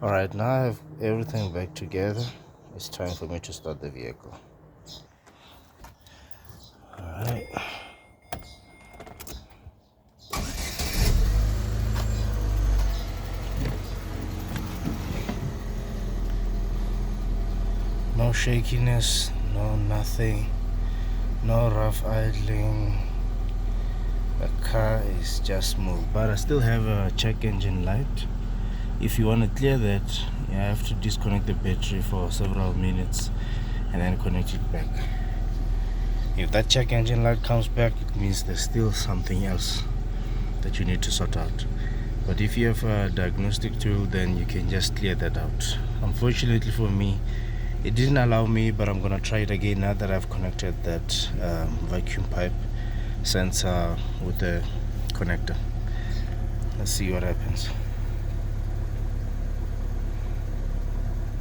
Alright, now I have everything back together. It's time for me to start the vehicle. Alright. No shakiness, no nothing, no rough idling. The car is just smooth, but I still have a check engine light. If you want to clear that, you have to disconnect the battery for several minutes and then connect it back. If that check engine light comes back, it means there's still something else that you need to sort out. But if you have a diagnostic tool, then you can just clear that out. Unfortunately for me, it didn't allow me, but I'm gonna try it again now that I've connected that vacuum pipe sensor with the connector. Let's see what happens.